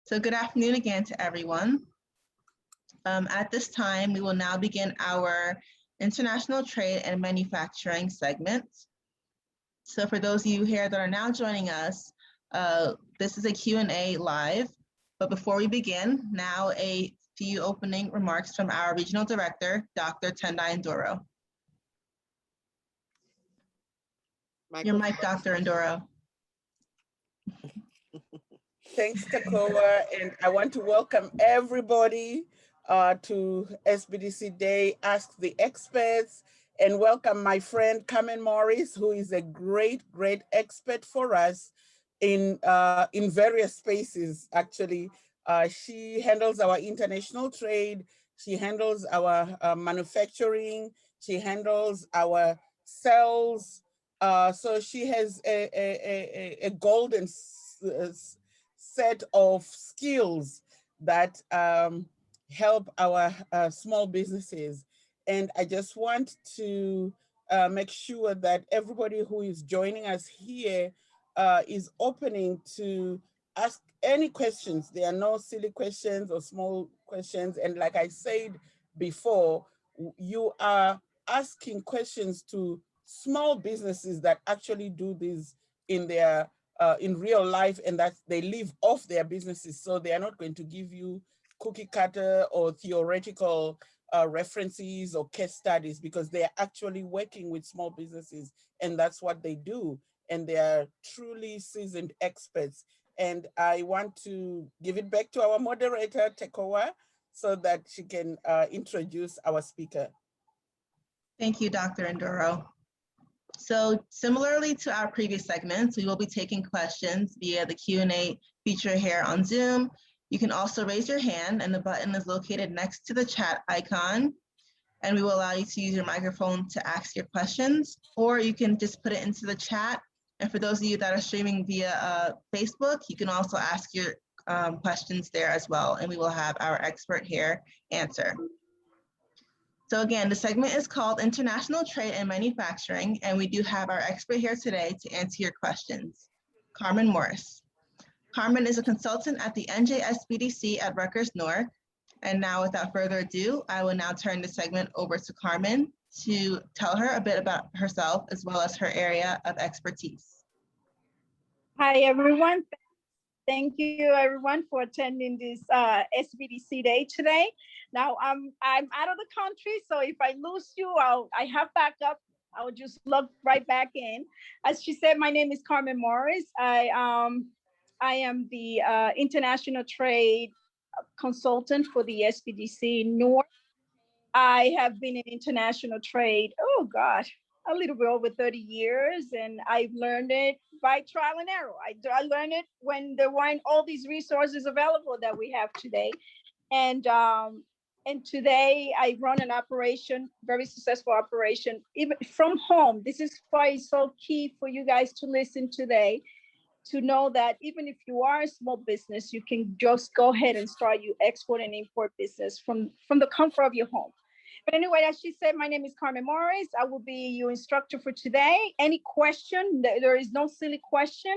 So good afternoon again to everyone. At this time, we will now begin our international trade and manufacturing segment. So for those of you here that are now joining us, this is a Q&A live. But before we begin, now a few opening remarks from our regional director, Dr. Tendai Ndoro. Your mic, Dr. Ndoro. Thanks, Tekoa, and I want to welcome everybody to SBDC Day, Ask the Experts, and welcome my friend Carmen Morris, who is a great expert for us in various spaces, actually. She handles our international trade, she handles our manufacturing, she handles our sales. So she has a golden set of skills that help our small businesses. And I just want to make sure that everybody who is joining us here is opening to ask any questions. There are no silly questions or small questions. And like I said before, you are asking questions to small businesses that actually do this in their in real life, and that they live off their businesses. So they are not going to give you cookie cutter or theoretical references or case studies, because they are actually working with small businesses, and that's what they do. And they are truly seasoned experts. And I want to give it back to our moderator, Tekoa, so that she can introduce our speaker. Thank you, Dr. Ndoro. So similarly to our previous segments, we will be taking questions via the Q&A feature here on Zoom. You can also raise your hand, and the button is located next to the chat icon, and we will allow you to use your microphone to ask your questions, or you can just put it into the chat. And for those of you that are streaming via Facebook, you can also ask your questions there as well, and we will have our expert here answer. So again, the segment is called International Trade and Manufacturing, and we do have our expert here today to answer your questions, Carmen Morris. Carmen is a consultant at the NJSBDC at Rutgers-Newark. And now without further ado, I will now turn the segment over to Carmen to tell her a bit about herself as well as her area of expertise. Hi, everyone. Thank you, everyone, for attending this SBDC Day today. Now, I'm out of the country, so if I lose you, I have backup. I'll just log right back in. As she said, my name is Carmen Morris. I am the international trade consultant for the SBDC in Newark. I have been in international trade, oh gosh, a little bit over 30 years, and I've learned it by trial and error. I learned it when there weren't all these resources available that we have today. And today I run an operation, very successful operation, even from home. This is why it's so key for you guys to listen today, to know that even if you are a small business, you can just go ahead and start your export and import business from the comfort of your home. But anyway, as she said, my name is Carmen Morris. I will be your instructor for today. Any question, there is no silly question.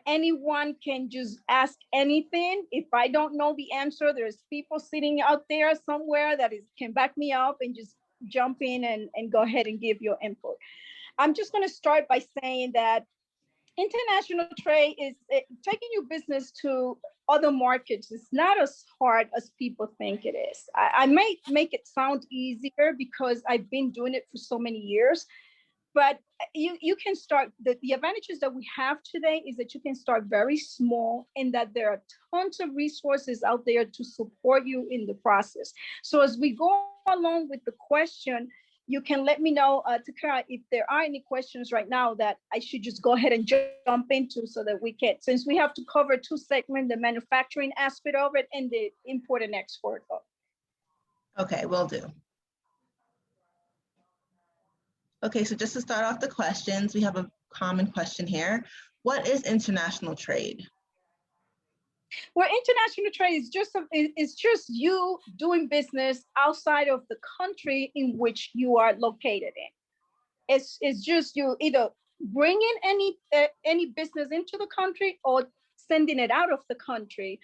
Anyone can just ask anything. If I don't know the answer, there's people sitting out there somewhere that can back me up and just jump in and go ahead and give your input. I'm just going to start by saying that international trade is taking your business to other markets. It's not as hard as people think it is. I might make it sound easier because I've been doing it for so many years, but you can start. The advantages that we have today is that you can start very small, and that there are tons of resources out there to support you in the process. So as we go along with the question, you can let me know, Takara, if there are any questions right now that I should just go ahead and jump into, so that we can, since we have to cover two segments, the manufacturing aspect of it and the import and export of it. Okay, will do. Okay, so just to start off the questions, we have a common question here. What is international trade? Well, international trade is just you doing business outside of the country in which you are located in. It's just you either bringing any business into the country or sending it out of the country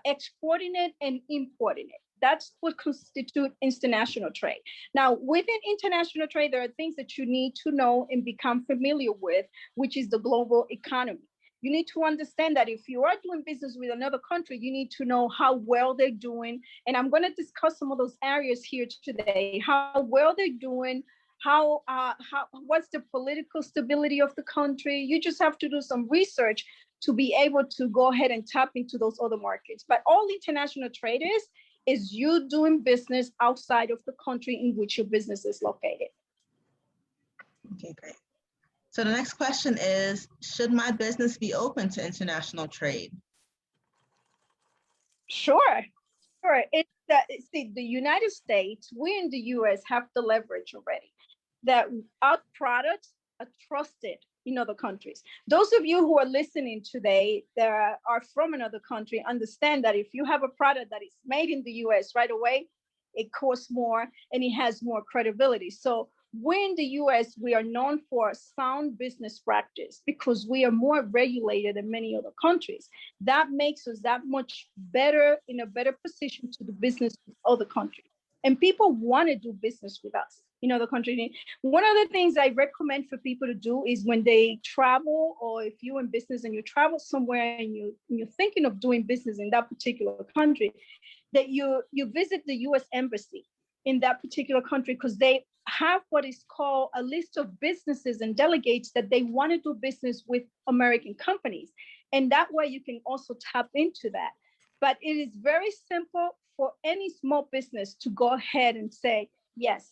exporting it and importing it. That's what constitutes international trade. Now, within international trade, there are things that you need to know and become familiar with, which is the global economy. You need to understand that if you are doing business with another country, you need to know how well they're doing. And I'm going to discuss some of those areas here today, how well they're doing, what's the political stability of the country. You just have to do some research to be able to go ahead and tap into those other markets. But all international trade is you doing business outside of the country in which your business is located. Okay, great. So the next question is, should my business be open to international trade? Sure. See, the United States, we in the US have the leverage already that our products are trusted in other countries. Those of you who are listening today that are from another country understand that if you have a product that is made in the US right away, it costs more and it has more credibility. So we in the US, we are known for sound business practice because we are more regulated than many other countries. That makes us that much better, in a better position to do business with other countries. And people want to do business with us in other countries. One of the things I recommend for people to do is when they travel, or if you're in business and you travel somewhere and you're thinking of doing business in that particular country, that you visit the US Embassy in that particular country, because they have what is called a list of businesses and delegates that they want to do business with American companies. And that way you can also tap into that. But it is very simple for any small business to go ahead and say, yes,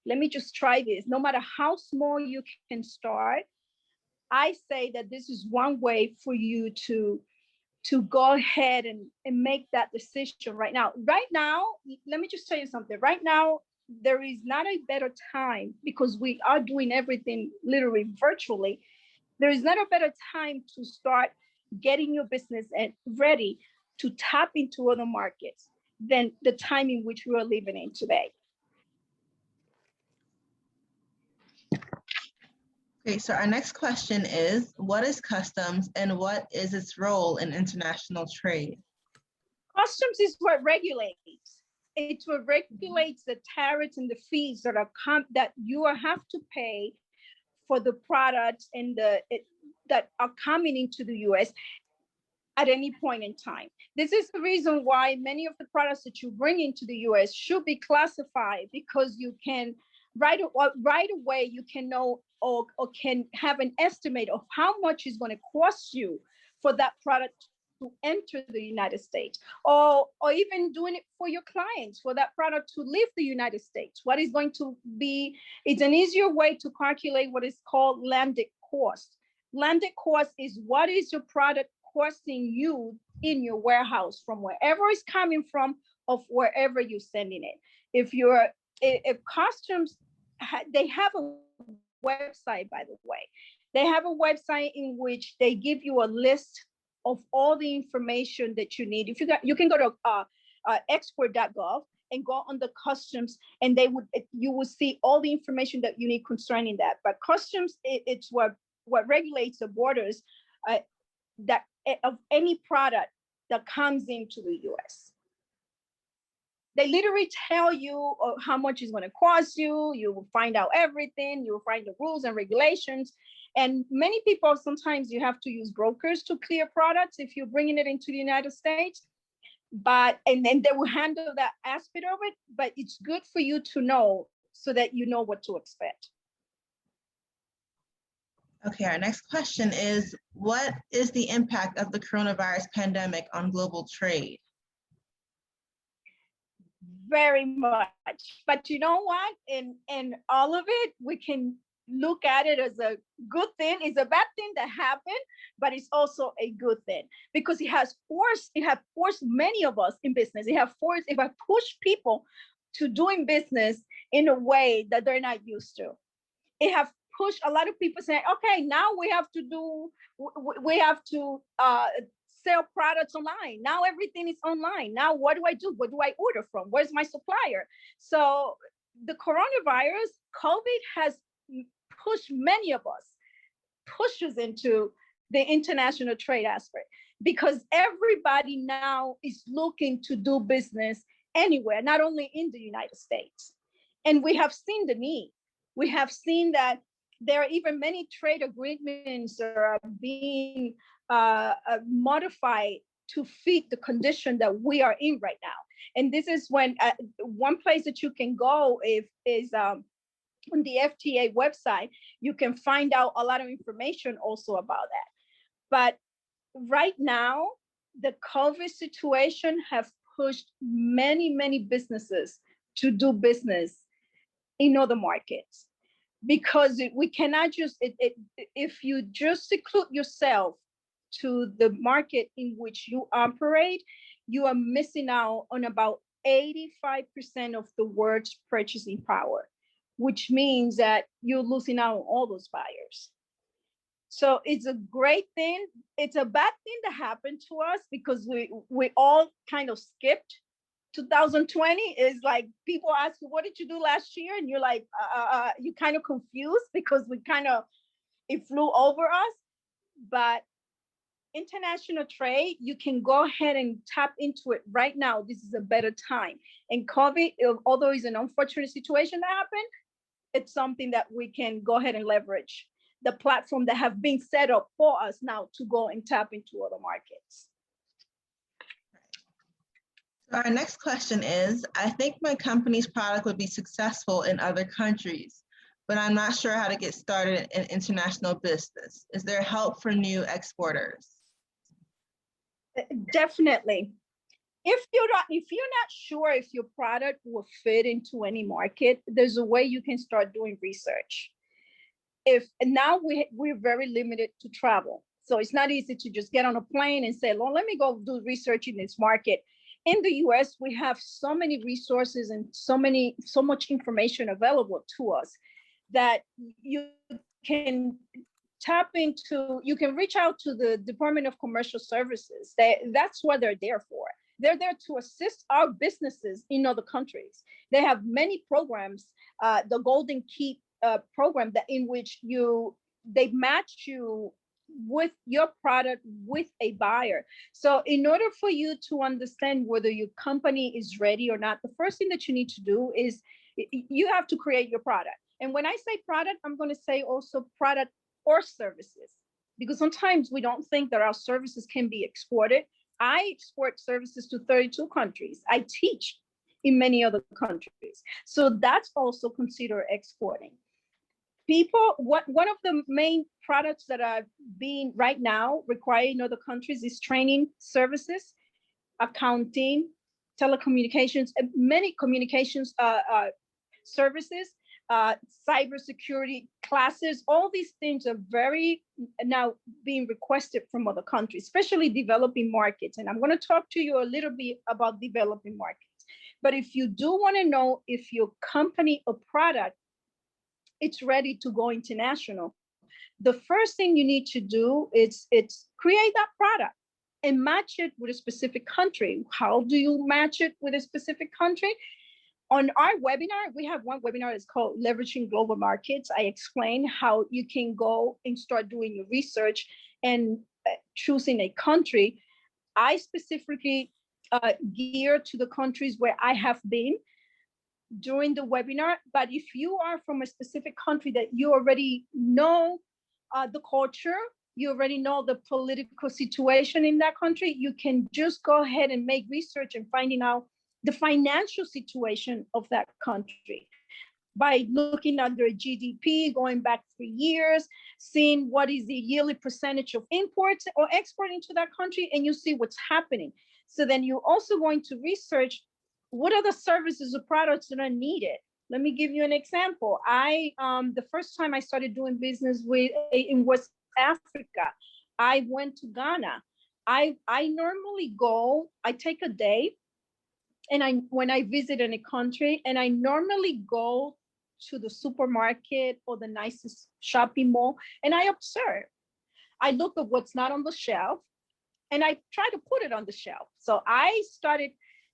let me just try this. No matter how small you can start, I say that this is one way for you to go ahead and make that decision right now. Right now, let me just tell you something. Right now, there is not a better time, because we are doing everything literally virtually. There is not a better time to start getting your business ready to tap into other markets than the time in which we are living in today. Okay, so our next question is, what is customs and what is its role in international trade? Customs is what regulates. It's what regulates the tariffs and the fees that you have to pay for the products and that are coming into the US at any point in time. This is the reason why many of the products that you bring into the US should be classified, because you can right away you can know or can have an estimate of how much is going to cost you for that product to enter the United States, or even doing it for your clients, for that product to leave the United States. What is going to be, it's an easier way to calculate what is called landed cost. Landed cost is what is your product costing you in your warehouse from wherever it's coming from, of wherever you're sending it. If customs, they have a website, by the way. They have a website in which they give you a list of all the information that you need. You can go to export.gov and go on the customs, and you will see all the information that you need concerning that. But customs, it's what regulates the borders of any product that comes into the US. They literally tell you how much it's going to cost you. You will find out everything. You will find the rules and regulations. And many people, sometimes you have to use brokers to clear products if you're bringing it into the United States. And then they will handle that aspect of it. But it's good for you to know so that you know what to expect. Okay, our next question is, what is the impact of the coronavirus pandemic on global trade? Very much. But you know what? In all of it, we can look at it as a good thing. It's a bad thing that happened, but it's also a good thing, because it has forced many of us in business. It have pushed people to doing business in a way that they're not used to. It have pushed a lot of people saying, okay, now we have to sell products online. Now everything is online. Now what do I do? What do I order from? Where's my supplier? So the coronavirus, COVID has pushed many of us, pushes into the international trade aspect. because everybody now is looking to do business anywhere, not only in the United States. And we have seen the need. We have seen that there are even many trade agreements that are being modified to fit the condition that we are in right now. And this is when one place that you can go is on the FTA website. You can find out a lot of information also about that. But right now, the COVID situation have pushed many, many businesses to do business in other markets, because we cannot just, if you just seclude yourself to the market in which you operate, you are missing out on about 85% of the world's purchasing power, which means that you're losing out on all those buyers. So it's a great thing. It's a bad thing that happened to us because we all kind of skipped 2020. Is like people ask you, what did you do last year? And you're like, you kind of confused because it flew over us. But international trade, you can go ahead and tap into it right now. This is a better time. And COVID, although it's an unfortunate situation that happened, it's something that we can go ahead and leverage the platform that have been set up for us now to go and tap into other markets. So our next question is, I think my company's product would be successful in other countries, but I'm not sure how to get started in international business. Is there help for new exporters? Definitely. If you're not sure if your product will fit into any market, there's a way you can start doing research. Now we're very limited to travel. So it's not easy to just get on a plane and say, well, let me go do research in this market. In the US, we have so many resources and so much information available to us that you can tap into. You can reach out to the Department of Commercial Services. That's what they're there for. They're there to assist our businesses in other countries. They have many programs, the Golden Key program, that in which they match you with your product with a buyer. So in order for you to understand whether your company is ready or not, the first thing that you need to do is you have to create your product. And when I say product, I'm going to say also product or services, because sometimes we don't think that our services can be exported. I export services to 32 countries. I teach in many other countries. So that's also considered exporting. One of the main products that are being right now required in other countries is training services, accounting, telecommunications, and many communications services, cybersecurity classes. All these things are very now being requested from other countries, especially developing markets. And I'm going to talk to you a little bit about developing markets. But if you do want to know if your company or product it's ready to go international, the first thing you need to do is create that product and match it with a specific country. How do you match it with a specific country? On our webinar, we have one webinar that's called Leveraging Global Markets. I explain how you can go and start doing your research and choosing a country. I specifically gear to the countries where I have been during the webinar. But if you are from a specific country that you already know the culture, you already know the political situation in that country, you can just go ahead and make research and finding out the financial situation of that country by looking at their GDP, going back 3 years, seeing what is the yearly percentage of imports or export into that country, and you see what's happening. So then you're also going to research what are the services or products that are needed. Let me give you an example. The first time I started doing business in West Africa, I went to Ghana. I normally go, I take a day, and when I visit in a country, and I normally go to the supermarket or the nicest shopping mall, and I observe. I look at what's not on the shelf, and I try to put it on the shelf. So I started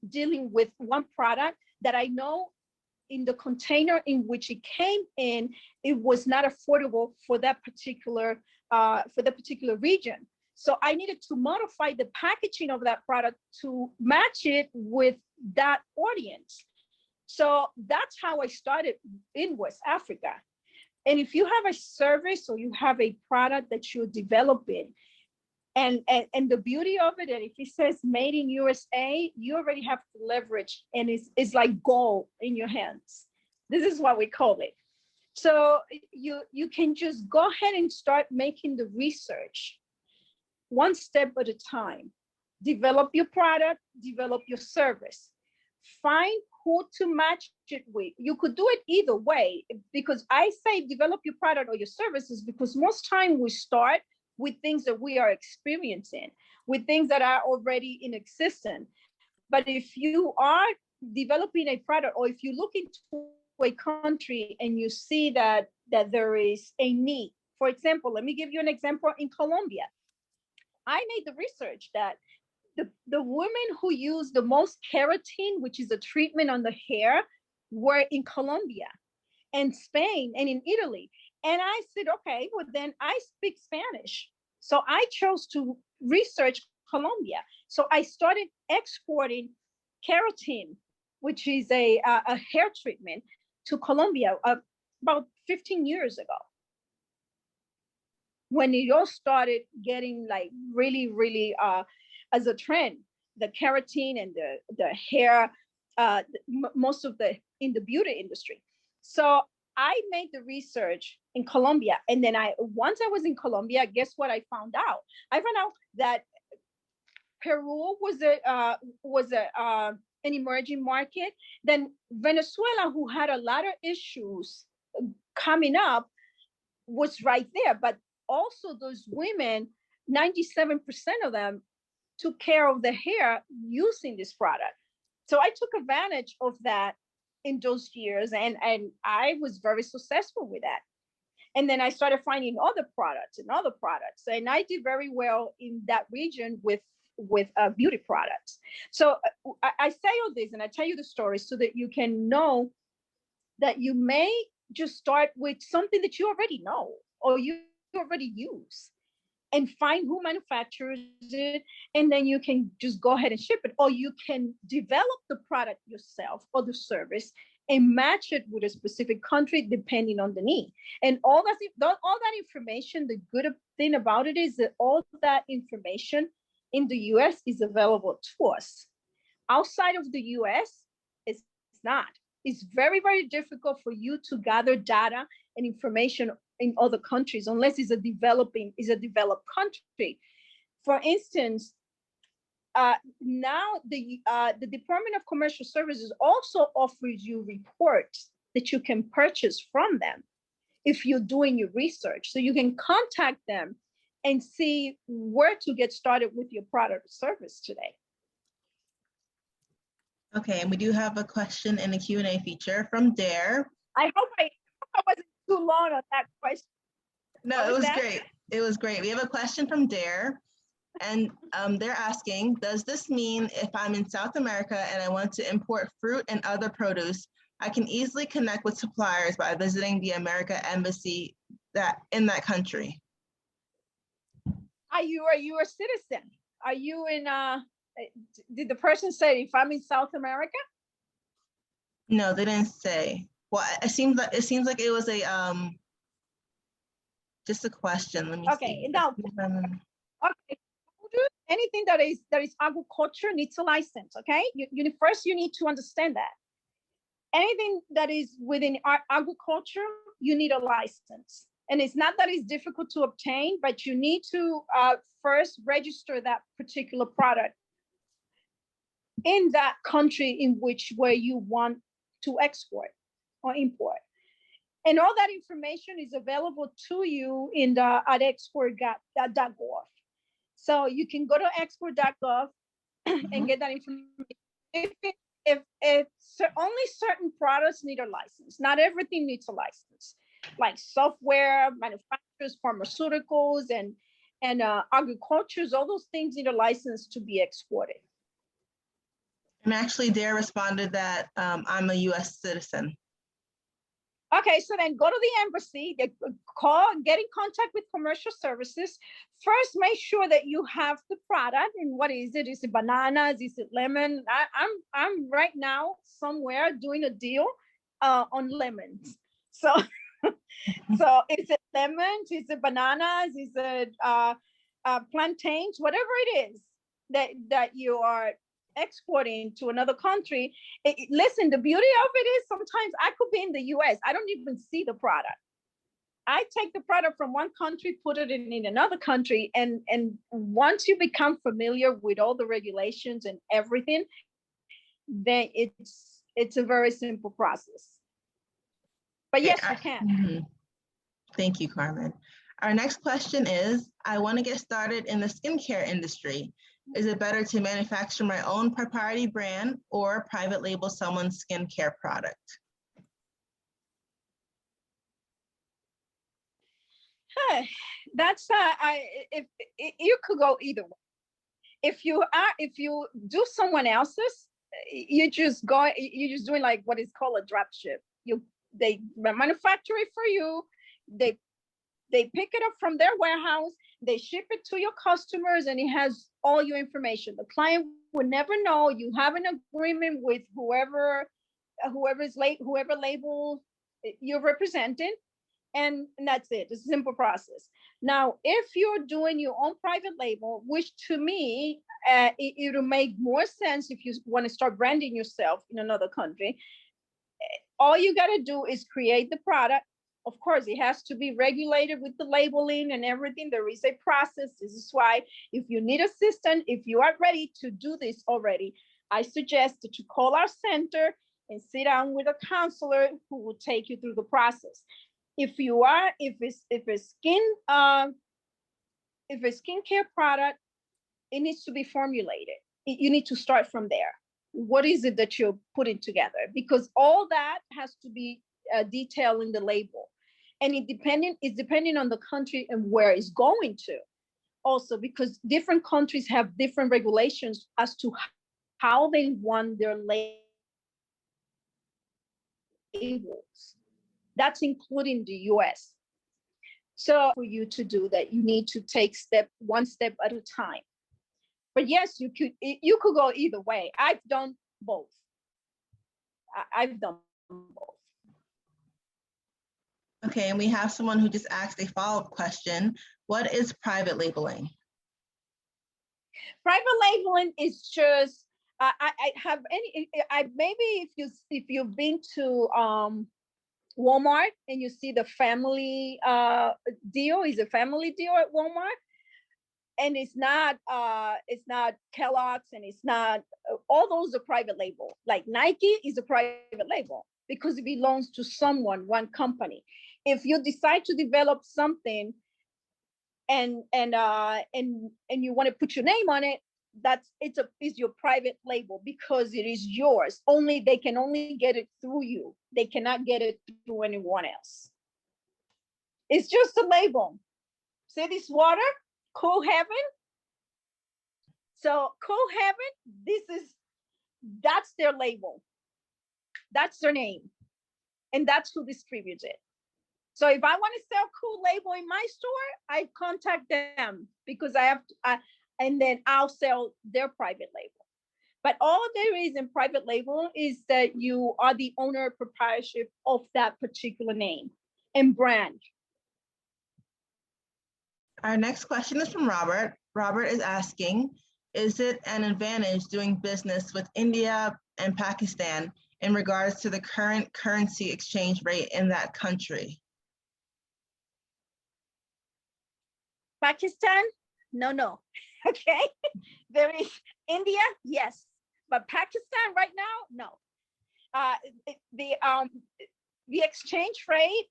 dealing with one product that I know in the container in which it came in, it was not affordable for that particular region. So I needed to modify the packaging of that product to match it with that audience. So that's how I started in West Africa. And if you have a service or you have a product that you're developing, and the beauty of it, and if it says made in USA, you already have to leverage, and it's like gold in your hands. This is what we call it. So you can just go ahead and start making the research one step at a time. Develop your product, develop your service. Find who to match it with. You could do it either way, because I say develop your product or your services, because most time we start with things that we are experiencing, with things that are already in existence. But if you are developing a product, or if you look into a country and you see that there is a need, for example, let me give you an example. In Colombia, I made the research that the women who use the most keratin, which is a treatment on the hair, were in Colombia and Spain and in Italy. And I said, okay, well then I speak Spanish. So I chose to research Colombia. So I started exporting keratin, which is a hair treatment, to Colombia about 15 years ago, when it all started getting like really, really as a trend, the keratin and the hair, most of in the beauty industry. So I made the research in Colombia, and then once I was in Colombia, guess what I found out? I found out that Peru was an emerging market. Then Venezuela, who had a lot of issues coming up, was right there. But also those women, 97% of them took care of the hair using this product. So I took advantage of that in those years, and I was very successful with that. And then I started finding other products, and I did very well in that region with beauty products. So I say all this, and I tell you the story so that you can know that you may just start with something that you already know or you already use, and find who manufactures it, and then you can just go ahead and ship it, or you can develop the product yourself or the service and match it with a specific country depending on the need. And all that information, the good thing about it is that all that information in the US is available to us. Outside of the US, it's not. It's very, very difficult for you to gather data and information in other countries unless it's a developed country. For instance, now the Department of Commercial Services also offers you reports that you can purchase from them if you're doing your research. So you can contact them and see where to get started with your product or service today. Okay, and we do have a question in the Q&A feature from Dare. I hope I wasn't too long on that question. No, it was great. It was great. We have a question from Dare, and they're asking, does this mean if I'm in South America and I want to import fruit and other produce, I can easily connect with suppliers by visiting the America Embassy in that country? Are you a citizen? Are you in did the person say if I'm in South America? No, they didn't say. Well, it seems like it was a just a question. Let me see. Okay, now okay. Anything that is agriculture needs a license. Okay, you first need to understand that. Anything that is within agriculture, you need a license. And it's not that it's difficult to obtain, but you need to first register that particular product in that country where you want to export or import. And all that information is available to you at export.gov. So you can go to export.gov and get that information. If only certain products need a license, not everything needs a license. Like software, manufacturers, pharmaceuticals, and agricultures, all those things need a license to be exported. And actually, Dare responded that I'm a U.S. citizen. Okay, so then go to the embassy, get in contact with commercial services. First, make sure that you have the product. And what is it? Is it bananas? Is it lemon? I'm right now somewhere doing a deal on lemons. So so is it lemons? Is it bananas? Is it plantains? Whatever it is that you are exporting to another country. Listen, the beauty of it is sometimes I could be in the US. I don't even see the product. I take the product from one country, put it in another country. And once you become familiar with all the regulations and everything, then it's a very simple process. But yes, you can. Thank you, Carmen. Our next question is, I want to get started in the skincare industry. Is it better to manufacture my own proprietary brand or private label someone's skincare product? That's if you could go either way. If you do someone else's, you're just doing like what is called a drop ship. They manufacture it for you. They pick it up from their warehouse, they ship it to your customers, and it has all your information. The client would never know. You have an agreement with whoever label you're representing, and that's it. It's a simple process. Now, if you're doing your own private label, which to me, it'll make more sense if you want to start branding yourself in another country, all you got to do is create the product. Of course, it has to be regulated with the labeling and everything. There is a process. This is why if you need assistance, if you are ready to do this already, I suggest that you call our center and sit down with a counselor who will take you through the process. If a skincare product, it needs to be formulated. You need to start from there. What is it that you're putting together? Because all that has to be detailed in the label. And it's depending on the country and where it's going to. Also, because different countries have different regulations as to how they want their labels. That's including the US. So for you to do that, you need to take one step at a time. But yes, you could go either way. I've done both. I've done both. Okay, and we have someone who just asked a follow-up question. What is private labeling? Private labeling is just, maybe if you've been to Walmart and you see the family deal, is a family deal at Walmart. And it's not Kellogg's, and it's not, all those are private label. Like Nike is a private label because it belongs to someone, one company. If you decide to develop something and you want to put your name on it, it's your private label because it is yours. They can only get it through you. They cannot get it through anyone else. It's just a label. See this water? Cool Heaven. So Cool Heaven, that's their label. That's their name. And that's who distributes it. So if I want to sell Cool Label in my store, I contact them because and then I'll sell their private label. But all there is in private label is that you are the owner proprietorship of that particular name and brand. Our next question is from Robert. Robert is asking, is it an advantage doing business with India and Pakistan in regards to the current currency exchange rate in that country? Pakistan? No. Okay. There is India, yes. But Pakistan right now, no. The exchange rate,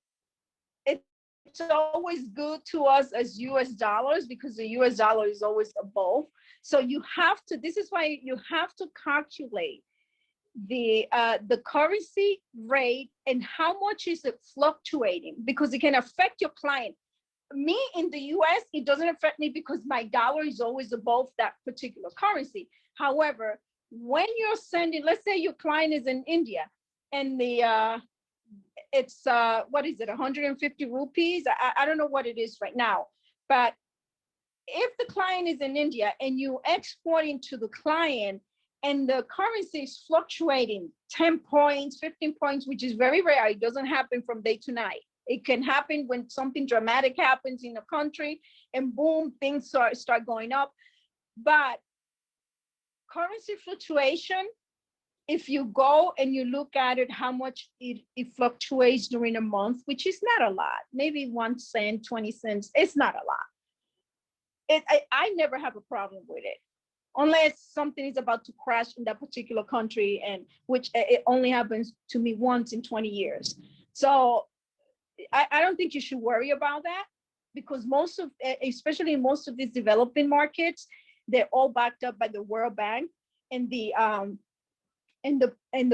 it's always good to us as US dollars because the US dollar is always above. So this is why you have to calculate the currency rate and how much is it fluctuating, because it can affect your client. Me in the US, it doesn't affect me because my dollar is always above that particular currency. However, when you're sending, let's say your client is in India and it's what is it, 150 rupees? I don't know what it is right now, but if the client is in India and you exporting to the client and the currency is fluctuating 10 points, 15 points, which is very rare. It doesn't happen from day to night. It can happen when something dramatic happens in a country and boom, things start going up. But currency fluctuation, if you go and you look at it, how much it fluctuates during a month, which is not a lot, maybe 1 cent, 20 cents, it's not a lot. I never have a problem with it, unless something is about to crash in that particular country, and which it only happens to me once in 20 years. So I don't think you should worry about that, because most of, especially in most of these developing markets, they're all backed up by the World Bank and the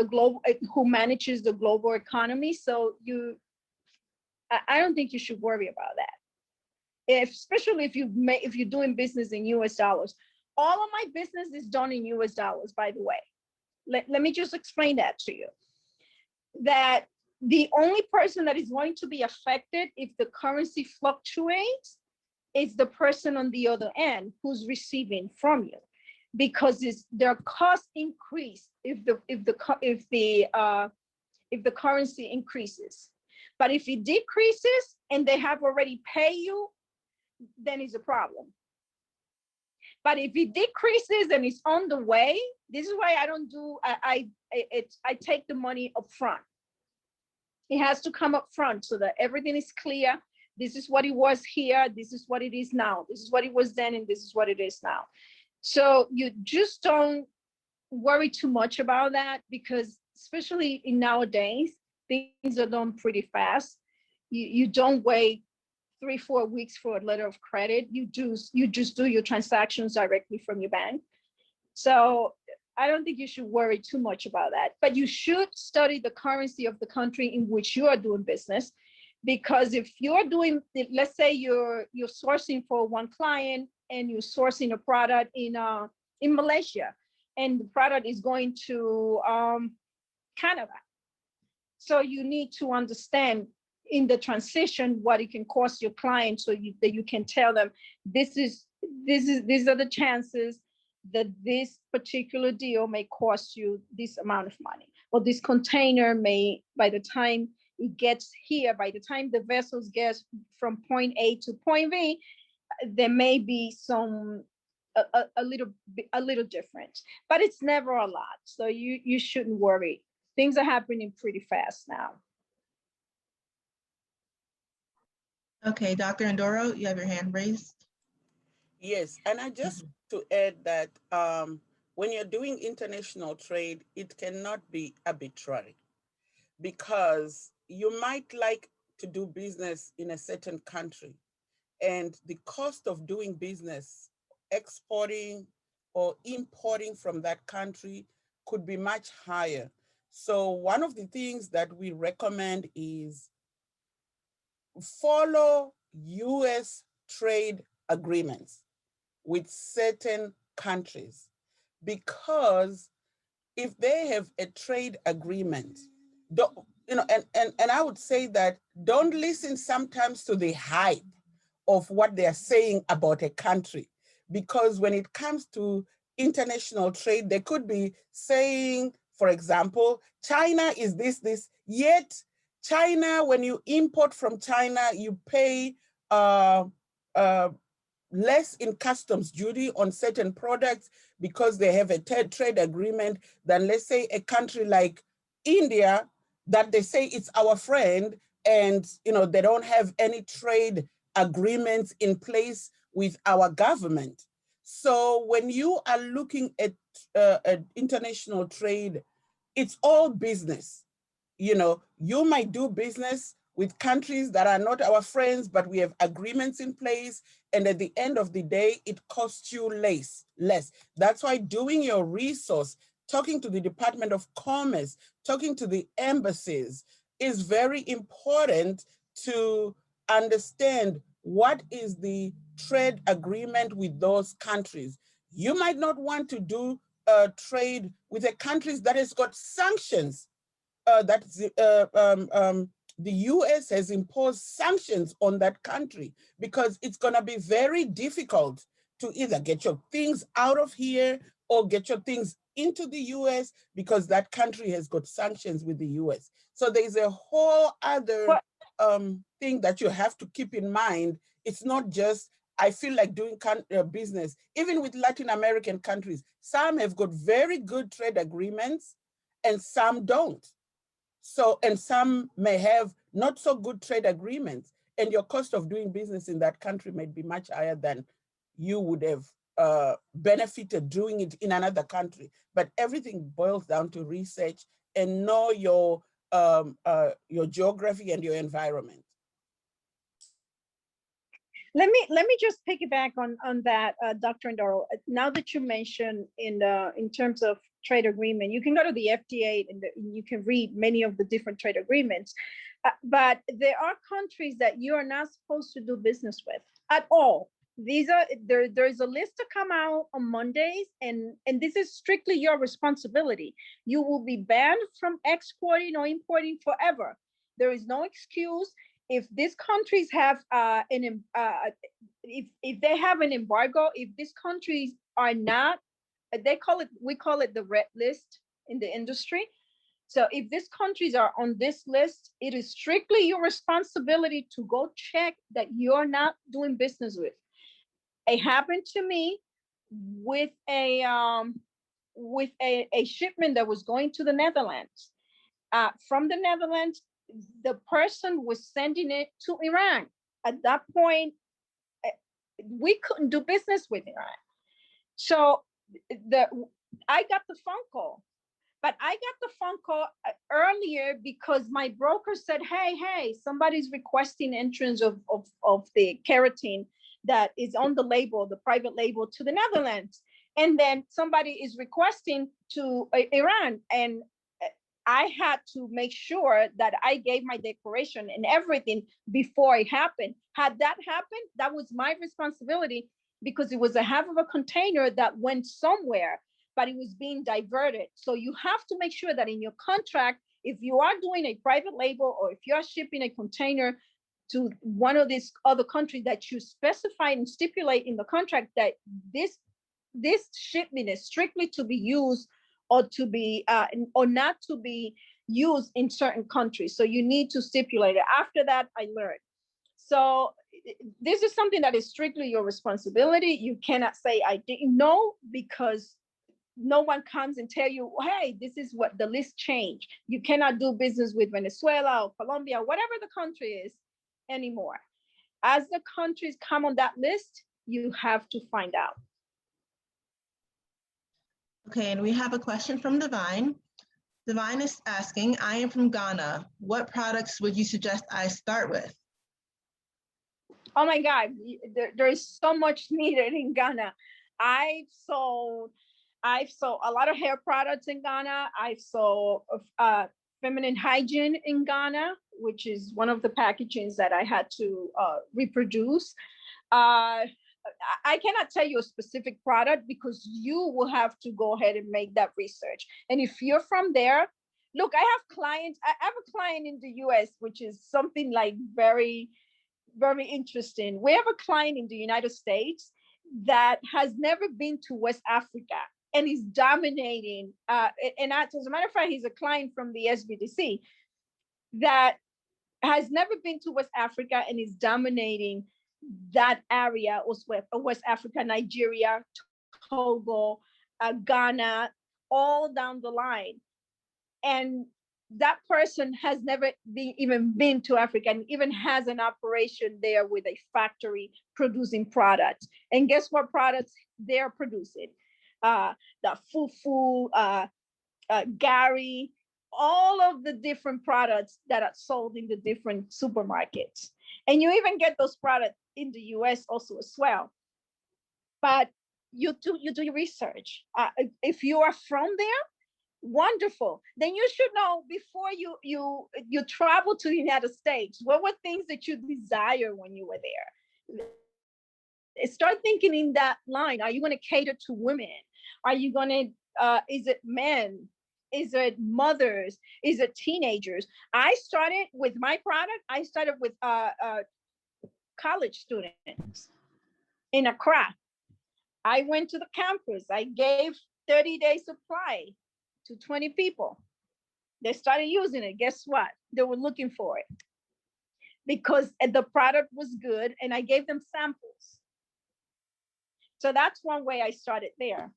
global, who manages the global economy. So I don't think you should worry about that. Especially if you're doing business in US dollars. All of my business is done in US dollars, by the way. Let me just explain that to you. That the only person that is going to be affected if the currency fluctuates is the person on the other end who's receiving from you, because their cost increase if the currency increases. But if it decreases and they have already paid you, then it's a problem. But if it decreases and it's on the way, this is why I don't do, I take the money up front. It has to come up front so that everything is clear. This is what it was here. This is what it is now. This is what it was then, and this is what it is now. So you just don't worry too much about that, because especially in nowadays, things are done pretty fast. You don't wait 3-4 weeks for a letter of credit. You just do your transactions directly from your bank. So I don't think you should worry too much about that, but you should study the currency of the country in which you are doing business, because if you're doing, let's say you're sourcing for one client and you're sourcing a product in Malaysia, and the product is going to Canada. So you need to understand in the transition what it can cost your client, so that you can tell them these are the chances that this particular deal may cost you this amount of money, or this container may, by the time it gets here, by the time the vessels gets from point A to point B, there may be some a little different, but it's never a lot. So you shouldn't worry. Things are happening pretty fast now. Okay, Dr. Endoro, you have your hand raised. Yes, and I just to add that when you're doing international trade, it cannot be arbitrary, because you might like to do business in a certain country, and the cost of doing business, exporting or importing from that country could be much higher. So one of the things that we recommend is follow US trade agreements with certain countries, because if they have a trade agreement, and I would say that don't listen sometimes to the hype of what they're saying about a country, because when it comes to international trade, they could be saying, for example, China is this, yet China, when you import from China, you pay less in customs duty on certain products because they have a trade agreement than, let's say, a country like India, that they say it's our friend, and they don't have any trade agreements in place with our government. So when you are looking at international trade, it's all business. You might do business with countries that are not our friends, but we have agreements in place. And at the end of the day, it costs you less. That's why doing your resource, talking to the Department of Commerce, talking to the embassies is very important to understand what is the trade agreement with those countries. You might not want to do the US has imposed sanctions on that country because it's going to be very difficult to either get your things out of here or get your things into the US because that country has got sanctions with the US. So there's a whole other thing that you have to keep in mind. It's not just, I feel like doing business, even with Latin American countries. Some have got very good trade agreements and some don't. So, and some may have not so good trade agreements, and your cost of doing business in that country might be much higher than you would have benefited doing it in another country. But everything boils down to research and know your geography and your environment. Let me just piggyback on that, Dr. Ndoro. Now that you mentioned in terms of trade agreement, you can go to the FDA and you can read many of the different trade agreements, but there are countries that you are not supposed to do business with at all. These are there's a list to come out on Mondays, and this is strictly your responsibility. You will be banned from exporting or importing forever. There is no excuse. If these countries have if they have an embargo, if these countries are not, we call it the red list in the industry. So if these countries are on this list, it is strictly your responsibility to go check that you're not doing business with. It happened to me with a shipment that was going to the Netherlands. From the Netherlands, the person was sending it to Iran. At that point, we couldn't do business with Iran. So I got the phone call, but I got the phone call earlier because my broker said, hey, somebody's requesting entrance of the keratin that is on the label, the private label, to the Netherlands. And then somebody is requesting to Iran. And I had to make sure that I gave my declaration and everything before it happened. Had that happened, that was my responsibility because it was a half of a container that went somewhere, but it was being diverted. So you have to make sure that in your contract, if you are doing a private label or if you're shipping a container to one of these other countries, that you specify and stipulate in the contract that this shipment is strictly to be used or to be or not to be used in certain countries. So you need to stipulate it. After that, I learned. So this is something that is strictly your responsibility. You cannot say I didn't know, because no one comes and tell you, hey, this is what the list changed. You cannot do business with Venezuela or Colombia, whatever the country is anymore. As the countries come on that list, you have to find out. Okay, and we have a question from Divine. Divine is asking, I am from Ghana. What products would you suggest I start with? Oh my God, there is so much needed in Ghana. I've sold a lot of hair products in Ghana. I've sold feminine hygiene in Ghana, which is one of the packagings that I had to reproduce. I cannot tell you a specific product because you will have to go ahead and make that research. And if you're from there, look, I have a client in the US, which is something like very, very interesting. We have a client in the United States that has never been to West Africa and is dominating. And as a matter of fact, he's a client from the SBDC that has never been to West Africa and is dominating that area of West Africa, Nigeria, Togo, Ghana, all down the line. And that person has never even been to Africa and even has an operation there with a factory producing products. And guess what products they're producing? The fufu, Gary, all of the different products that are sold in the different supermarkets. And you even get those products in the US also as well. But you do your research. If you are from there, wonderful. Then you should know before you travel to the United States, what were things that you desire when you were there? Start thinking in that line. Are you going to cater to women? Are you going to, is it men? Is it mothers? Is it teenagers? I started with my product. I started with college students in Accra. I went to the campus. I gave 30-day supply to 20 people. They started using it. Guess what? They were looking for it because the product was good, and I gave them samples. So that's one way I started there.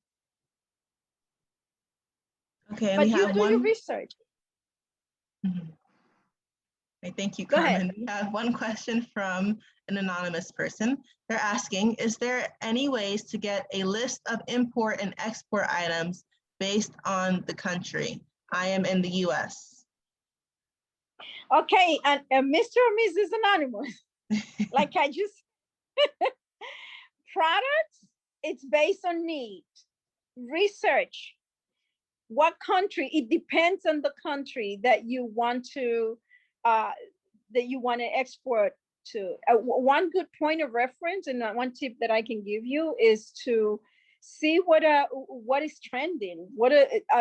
Okay, But we you have do your one. research. Mhm. Okay, thank you, Go ahead. Carmen. We have one question from an anonymous person. They're asking, is there any ways to get a list of import and export items based on the country? I am in the US. Okay, and Mr. or Mrs. Anonymous, like I just, products, it's based on need. Research, what country, it depends on the country that you want to export to. One good point of reference and one tip that I can give you is to see what is trending,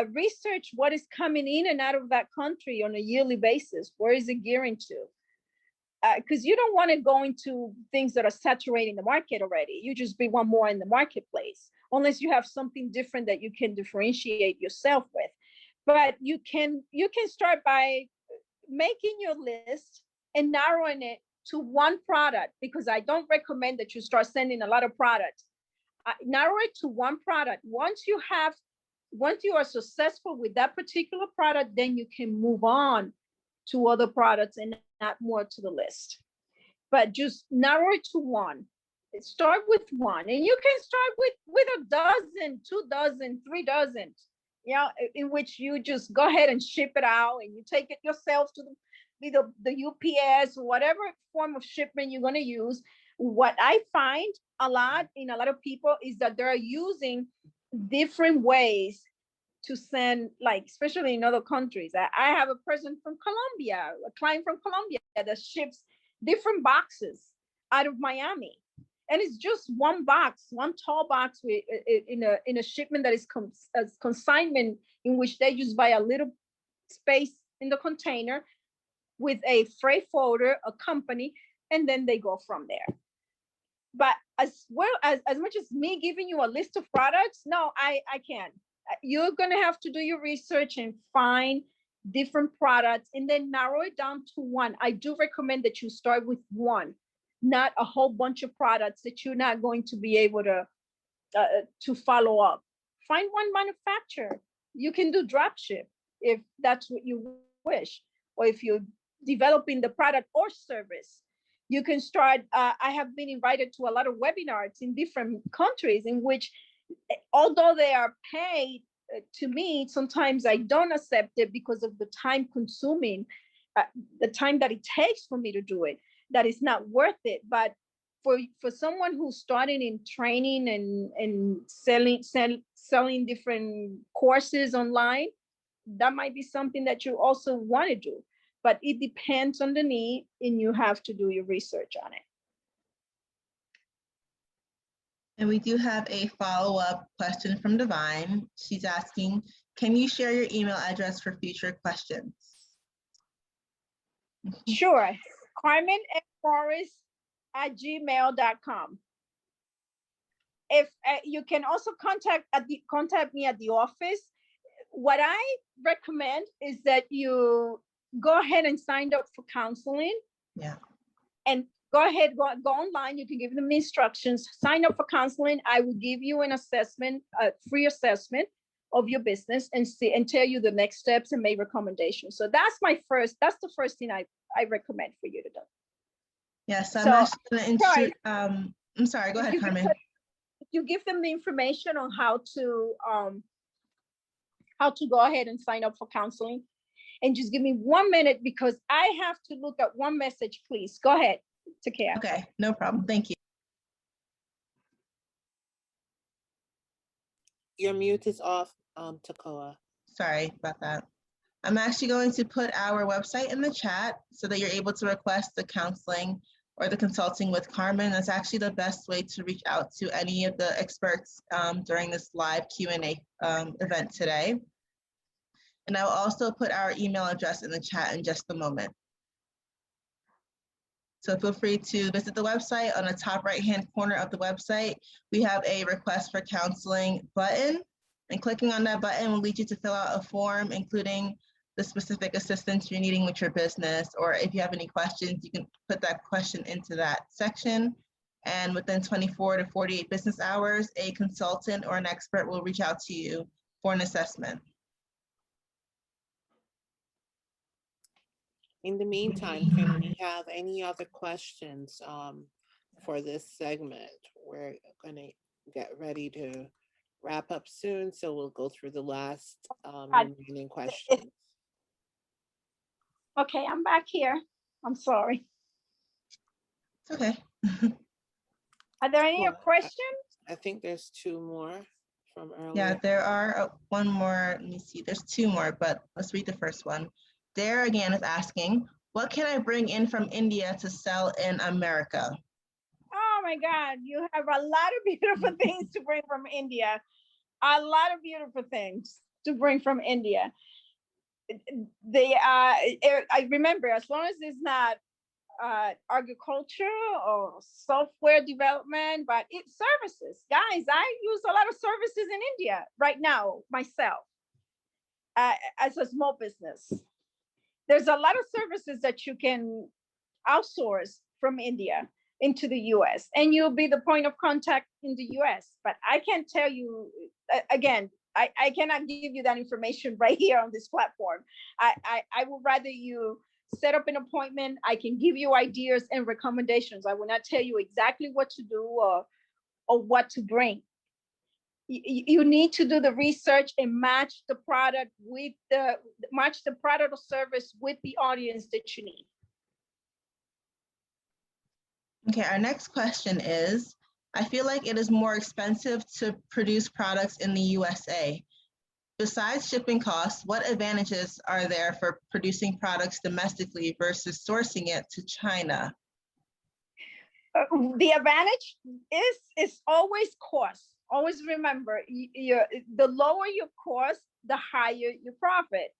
research what is coming in and out of that country on a yearly basis. Where is it gearing to? Because you don't want to go into things that are saturating the market already. You just be one more in the marketplace, unless you have something different that you can differentiate yourself with. But you can start by making your list and narrowing it to one product, because I don't recommend that you start sending a lot of products. Narrow it to one product. Once you are successful with that particular product, then you can move on to other products and add more to the list. But just narrow it to one. Start with one, and you can start with a dozen, 2 dozen, 3 dozen, in which you just go ahead and ship it out, and you take it yourself to the UPS, whatever form of shipment you're going to use. What I find a lot in a lot of people is that they're using different ways to send, like, especially in other countries. I have a person from Colombia, a client from Colombia that ships different boxes out of Miami. And it's just one box, one tall box in a shipment that is consignment, in which they just buy a little space in the container with a freight forwarder, a company, and then they go from there. But as well as much as me giving you a list of products, no, I can't. You're gonna have to do your research and find different products and then narrow it down to one. I do recommend that you start with one, not a whole bunch of products that you're not going to be able to follow up. Find one manufacturer. You can do drop ship if that's what you wish, or if you're developing the product or service. You can start, I have been invited to a lot of webinars in different countries in which, although they are paid to me, sometimes I don't accept it because of the time consuming, the time that it takes for me to do it, that is not worth it. But for someone who's starting in training and selling different courses online, that might be something that you also want to do. But it depends on the need, and you have to do your research on it. And we do have a follow-up question from Divine. She's asking, can you share your email address for future questions? Sure. CarmenForrest@gmail.com. If you can also contact me at the office. What I recommend is that you go ahead and sign up for counseling. Yeah. And go ahead, go online. You can give them the instructions. Sign up for counseling. I will give you an assessment, a free assessment of your business, and tell you the next steps and make recommendations. So that's the first thing I recommend for you to do. Yes, I'm actually going to I'm sorry, go ahead, Carmen. You give them the information on how to go ahead and sign up for counseling. And just give me 1 minute because I have to look at one message, please. Go ahead, Takea. Okay, no problem. Thank you. Your mute is off, Takoa. Sorry about that. I'm actually going to put our website in the chat so that you're able to request the counseling or the consulting with Carmen. That's actually the best way to reach out to any of the experts during this live Q&A event today. And I will also put our email address in the chat in just a moment. So feel free to visit the website. On the top right-hand corner of the website, we have a request for counseling button. And clicking on that button will lead you to fill out a form, including the specific assistance you're needing with your business, or if you have any questions, you can put that question into that section. And within 24 to 48 business hours, a consultant or an expert will reach out to you for an assessment. In the meantime, can we have any other questions for this segment? We're going to get ready to wrap up soon, so we'll go through the last remaining questions. Okay, I'm back here. I'm sorry. It's okay. Are there any Well, questions? I think there's two more from earlier. Yeah, there are one more. Let me see. There's two more, but let's read the first one. Dare again is asking, what can I bring in from India to sell in America? Oh my God, you have a lot of beautiful things to bring from India. A lot of beautiful things to bring from India. I remember, as long as it's not agriculture or software development, but it's services. Guys, I use a lot of services in India right now myself as a small business. There's a lot of services that you can outsource from India into the US, and you'll be the point of contact in the US. But I can't tell you, again, I cannot give you that information right here on this platform. I would rather you set up an appointment. I can give you ideas and recommendations. I will not tell you exactly what to do or what to bring. You need to do the research and match the product with match the product or service with the audience that you need. Okay, our next question is, I feel like it is more expensive to produce products in the USA. Besides shipping costs, what advantages are there for producing products domestically versus sourcing it to China? The advantage is always cost. Always remember, the lower your cost, the higher your profit.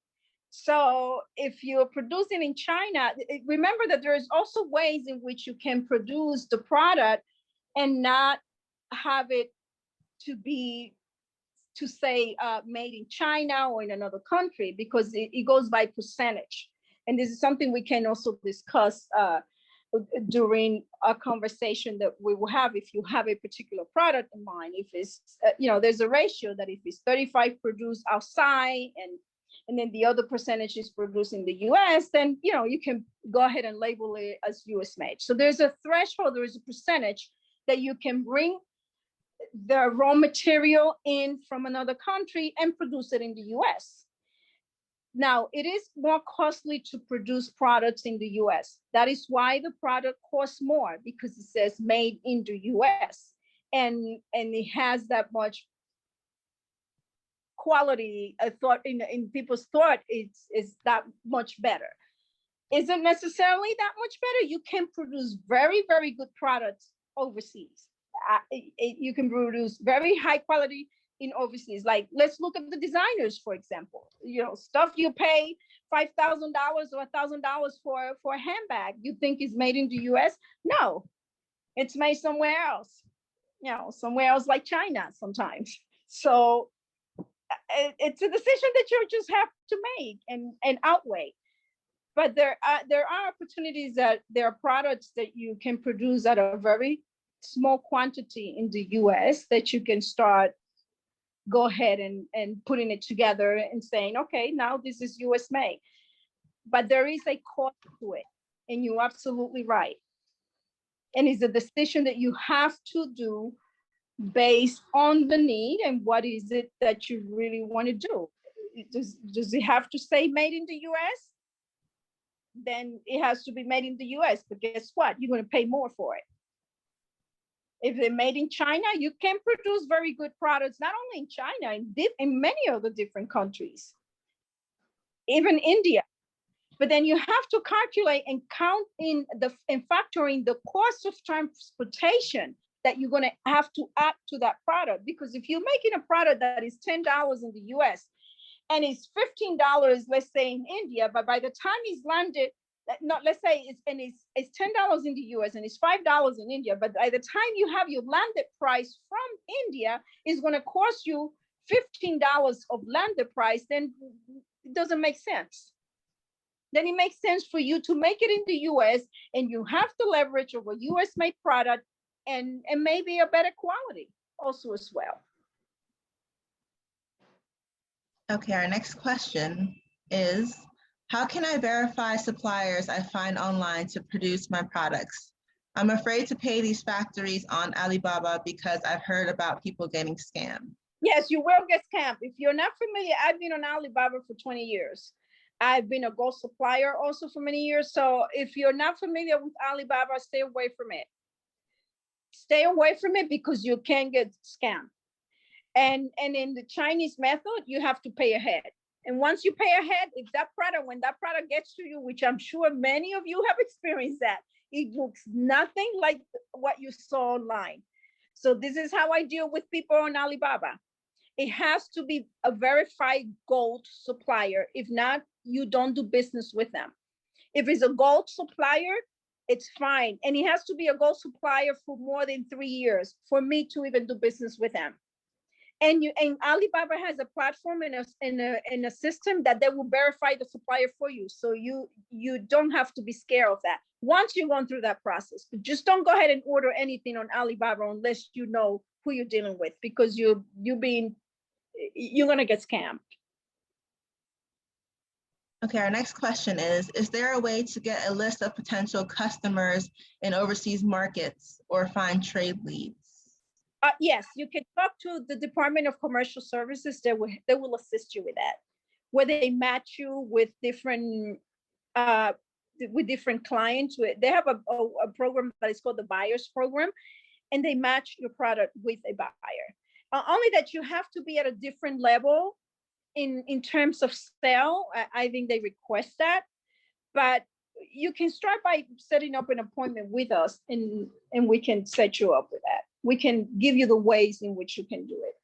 So if you're producing in China, remember that there is also ways in which you can produce the product and not have it to say made in China or in another country, because it goes by percentage. And this is something we can also discuss during a conversation that we will have if you have a particular product in mind. If it's, there's a ratio that if it's 35 produced outside and then the other percentage is produced in the US, then, you can go ahead and label it as US made. So there's a threshold, there is a percentage that you can bring the raw material in from another country and produce it in the US. Now, it is more costly to produce products in the US. That is why the product costs more, because it says made in the US. And it has that much quality. I thought in people's thought is that much better. Isn't necessarily that much better. You can produce very, very good products overseas. You can produce very high quality in overseas. Like, let's look at the designers, for example. Stuff you pay $5,000 or $1,000 for a handbag, you think is made in the US? No, it's made somewhere else. Somewhere else, like China sometimes. So it's a decision that you just have to make and outweigh. But there are opportunities that there are products that you can produce at a very small quantity in the US that you can go ahead and putting it together and saying, okay, now this is US made. But there is a cost to it, and you're absolutely right. And it's a decision that you have to do based on the need and what is it that you really want to do. Does it have to say made in the US? Then it has to be made in the US, but guess what? You're going to pay more for it. If they're made in China, you can produce very good products, not only in China, in many other different countries, even India. But then you have to calculate and count in and factor in the cost of transportation that you're going to have to add to that product. Because if you're making a product that is $10 in the US and it's $15, let's say in India, but by the time he's landed, no, let's say it's $10 in the US and it's $5 in India, but by the time you have your landed price from India, is going to cost you $15 of landed price, then it doesn't make sense. Then it makes sense for you to make it in the US, and you have to leverage over US made product and maybe a better quality also as well. Okay, our next question is, how can I verify suppliers I find online to produce my products? I'm afraid to pay these factories on Alibaba because I've heard about people getting scammed. Yes, you will get scammed. If you're not familiar, I've been on Alibaba for 20 years. I've been a gold supplier also for many years. So if you're not familiar with Alibaba, stay away from it. Stay away from it because you can get scammed. And in the Chinese method, you have to pay ahead. And once you pay ahead, if that product, when that product gets to you, which I'm sure many of you have experienced that, it looks nothing like what you saw online. So this is how I deal with people on Alibaba. It has to be a verified gold supplier. If not, you don't do business with them. If it's a gold supplier, it's fine. And it has to be a gold supplier for more than 3 years for me to even do business with them. And Alibaba has a platform and a system that they will verify the supplier for you. So you don't have to be scared of that once you've gone through that process. But just don't go ahead and order anything on Alibaba unless you know who you're dealing with, because you're gonna get scammed. Okay, our next question is there a way to get a list of potential customers in overseas markets or find trade leads? Yes, you can talk to the Department of Commercial Services. They will assist you with that, where they match you with different clients. They have a program that is called the Buyers Program, and they match your product with a buyer. Only that you have to be at a different level in terms of sale. I think they request that, but you can start by setting up an appointment with us, and we can set you up with that. We can give you the ways in which you can do it.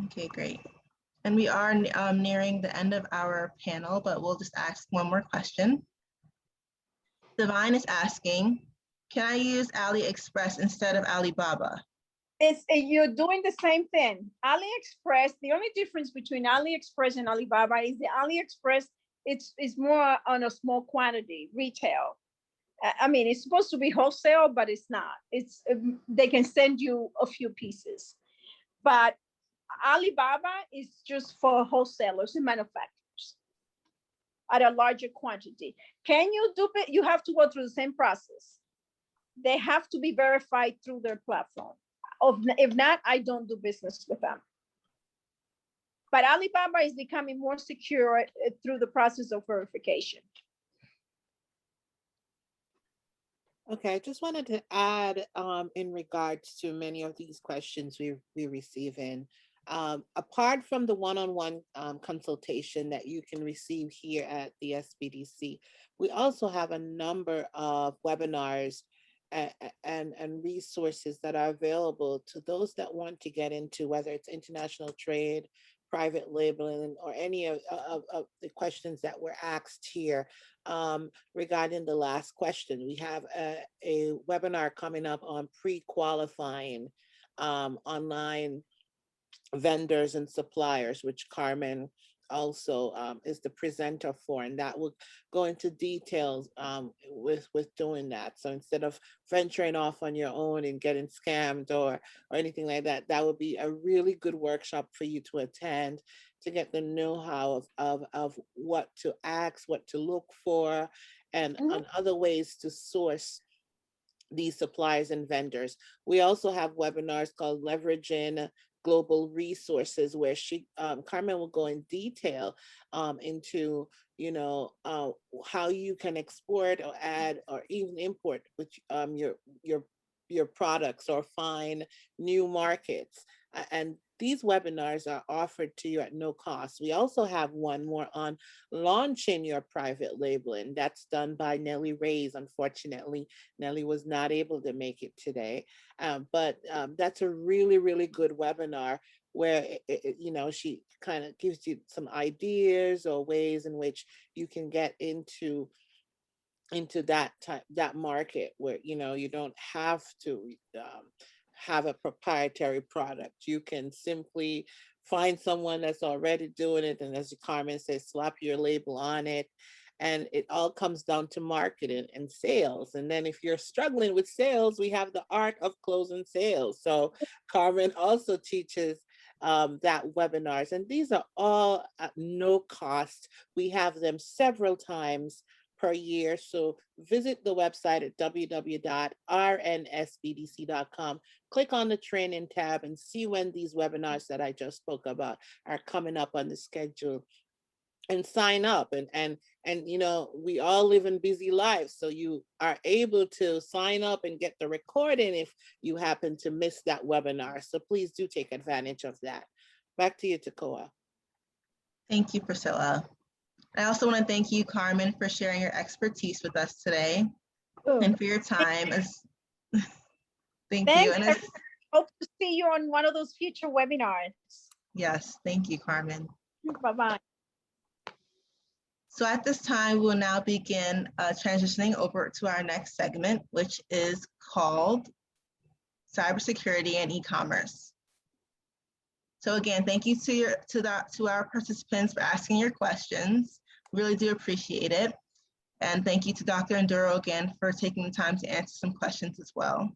Okay, great. And we are nearing the end of our panel, but we'll just ask one more question. Divine is asking, can I use AliExpress instead of Alibaba? You're doing the same thing. AliExpress, the only difference between AliExpress and Alibaba is the AliExpress, it's more on a small quantity, retail. I mean, it's supposed to be wholesale, but it's not. They can send you a few pieces. But Alibaba is just for wholesalers and manufacturers at a larger quantity. Can you do it? You have to go through the same process. They have to be verified through their platform. If not, I don't do business with them. But Alibaba is becoming more secure through the process of verification. Okay, I just wanted to add in regards to many of these questions we receive in. Apart from the one-on-one consultation that you can receive here at the SBDC, we also have a number of webinars and resources that are available to those that want to get into, whether it's international trade, private labeling, or any of the questions that were asked here regarding the last question. We have a webinar coming up on pre-qualifying online vendors and suppliers, which Carmen also is the presenter for, and that will go into details with doing that. So instead of venturing off on your own and getting scammed or anything like that, that would be a really good workshop for you to attend to get the know-how of what to ask, what to look for, and on other ways to source these suppliers and vendors. We also have webinars called Leveraging Global Resources, where Carmen will go in detail into, how you can export or add or even import with your products or find new markets. And these webinars are offered to you at no cost. We also have one more on launching your private labeling. That's done by Nellie Reyes. Unfortunately, Nellie was not able to make it today, but that's a really, really good webinar where you know, she kind of gives you some ideas or ways in which you can get into that market where, you know, you don't have to have a proprietary product. You can simply find someone that's already doing it, and as Carmen says, slap your label on it. And it all comes down to marketing and sales. And then if you're struggling with sales, we have the art of closing sales. So Carmen also teaches that webinars, and these are all at no cost. We have them several times per year. So visit the website at www.rnsbdc.com. Click on the training tab and see when these webinars that I just spoke about are coming up on the schedule, and sign up. And you know, we all live in busy lives, so you are able to sign up and get the recording if you happen to miss that webinar. So please do take advantage of that. Back to you, Tekoa. Thank you, Priscilla. I also want to thank you, Carmen, for sharing your expertise with us today and for your time. Thank you. And hope to see you on one of those future webinars. Yes, thank you, Carmen. Bye-bye. So at this time, we will now begin transitioning over to our next segment, which is called Cybersecurity and E-commerce. So again, thank you to our participants for asking your questions. Really do appreciate it. And thank you to Dr. Enduro again for taking the time to answer some questions as well.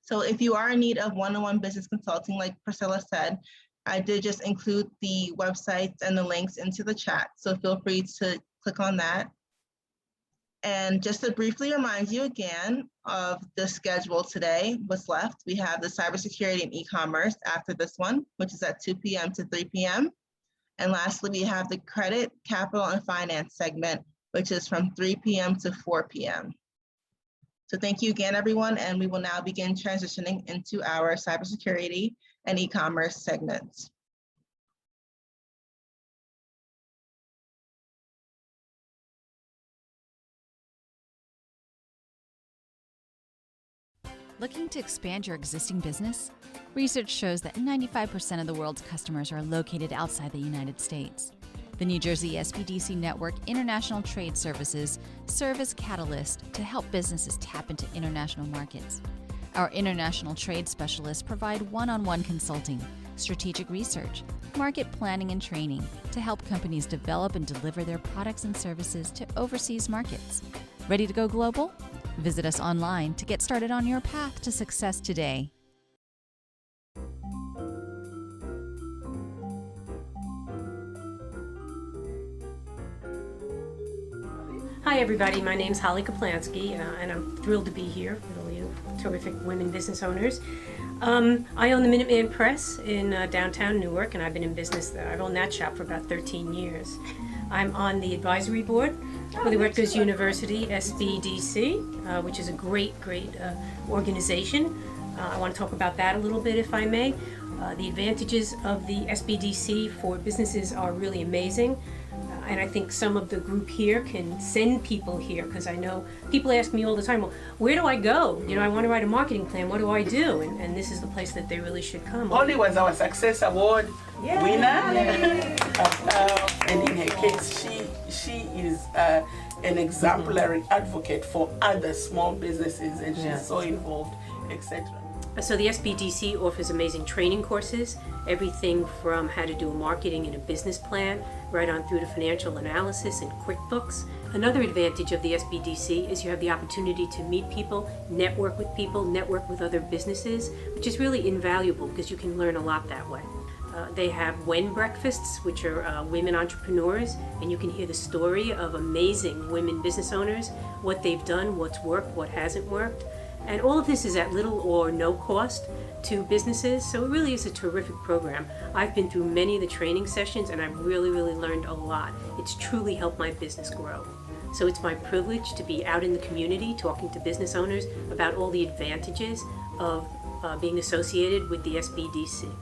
So if you are in need of one-on-one business consulting, like Priscilla said, I did just include the websites and the links into the chat, so feel free to click on that. And just to briefly remind you again of the schedule today, what's left, we have the cybersecurity and e-commerce after this one, which is at 2 p.m. to 3 p.m. And lastly, we have the credit, capital, and finance segment, which is from 3 p.m. to 4 p.m. So thank you again, everyone, and we will now begin transitioning into our cybersecurity and e-commerce segments. Looking to expand your existing business? Research shows that 95% of the world's customers are located outside the United States. The New Jersey SBDC Network International Trade Services serve as catalyst to help businesses tap into international markets. Our international trade specialists provide one-on-one consulting, strategic research, market planning, and training to help companies develop and deliver their products and services to overseas markets. Ready to go global? Visit us online to get started on your path to success today. Hi everybody, my name's Holly Kaplansky and I'm thrilled to be here with all you terrific women business owners. I own the Minuteman Press in downtown Newark, and I've been in business there. I've owned that shop for about 13 years. I'm on the advisory board for the Rutgers University SBDC, which is a great organization. I want to talk about that a little bit if I may. The advantages of the SBDC for businesses are really amazing. And I think some of the group here can send people here, because I know people ask me all the time, well, where do I go? You know, I want to write a marketing plan. What do I do? And this is the place that they really should come. Holly was our Success Award winner. And in her case, she is an exemplary advocate for other small businesses, and she's so involved, etc. So the SBDC offers amazing training courses, everything from how to do a marketing and a business plan, right on through to financial analysis and QuickBooks. Another advantage of the SBDC is you have the opportunity to meet people, network with other businesses, which is really invaluable because you can learn a lot that way. They have WEN breakfasts, which are women entrepreneurs, and you can hear the story of amazing women business owners, what they've done, what's worked, what hasn't worked. And all of this is at little or no cost to businesses, so it really is a terrific program. I've been through many of the training sessions and I've really learned a lot. It's truly helped my business grow. So it's my privilege to be out in the community talking to business owners about all the advantages of being associated with the SBDC.